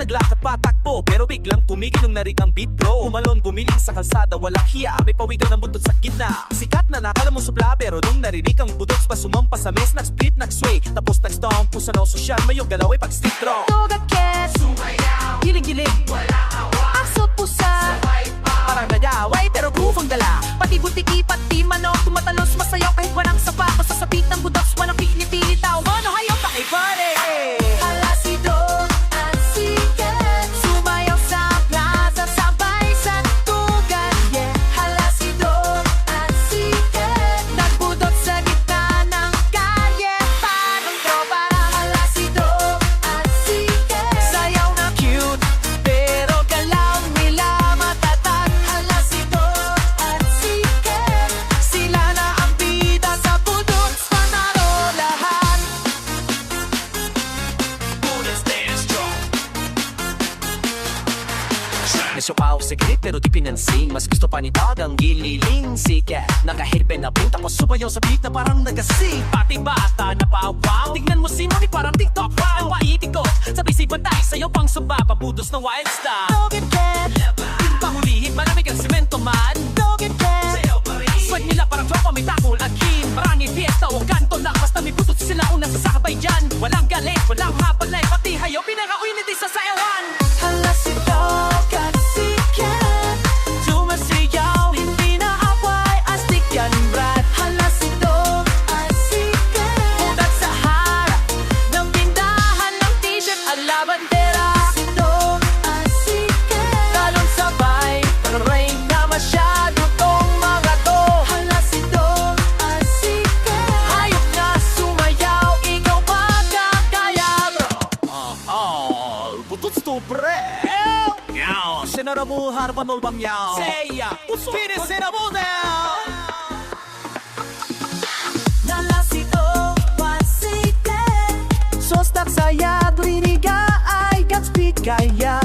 naglakad patakbo, pero biglang tumigil nung narinig ang beat bro. Umalon gumiling sa kalsada, walang hiya, may pawikan ng buntot sa gitna. Sikat na nakala mo supla, pero nung narinig ang budots pa sumampa sa mes, nag-split, nag-sway, tapos nag-stomp. Pusa na social, may yung galaw ay pag-stick draw. Tugakit, Sumayaw, giling-giling, wala awa, aksot pusa, sabay pa. parang nag-away pero groove ang dala. Pati butiki, pati manok, tumatalos masayaw kahit walang sapatos. Sa sapit ng budots, walang pilit-pilit tao. Mano hayop, pakipare. Hala si Dog at si Ken, sumayaw sa plaza, sabay sa tugan, yeah. Hala si Dog at si Ken, nagbudot sa gitna ng kalye, parang tropa na. Hala si Dog at si Ken, sayaw na cute, pero galaw nila matatag. Hala si Dog at si Ken, sila na ang bida sa budots, panalo lahat. Budots stand strong. Nasukaw sa grit pero di pinansing, mas gusto pa ni Dog ang gililing. Sikat, naka-headband na beat, tapos sumayaw sa beat na parang nagasing. Pati bata na pawaw, tignan mo si Mami parang TikTok wow. Napaitig ko, sabay si Bantay, sayo pang sumba, pabudos ng wild style. Dog and Ken, Pangulihin, malamig ang semento man. Dog and Ken, Sayaw pa rin. Swag nila parang tropa, may takol at kin. Marami fiesta o kanto lang, basta may butot sila unang sasakabay dyan. Walang galit, walang habalay, pati hayo, pinaka-unity sa sayawan. hala si Dog at si Ken, sumasayaw, hindi na away, astig yan brad. Hala si Dog at si Ken, ugat sa harap ng tindahan ng t-shirt at labandera. Si Dog at si Ken, talong sabay, parang rain na masyado tong mga to. Hala si Dog at si Ken, hayop na sumayaw, ikaw ba kakaya bro? Butot to pre. Yaw, sinaramu harapan ulbang yaw. Seya, spirit sinabudel. Nalasito, pasite, sostak saya, driniga ay Godspeed kaya.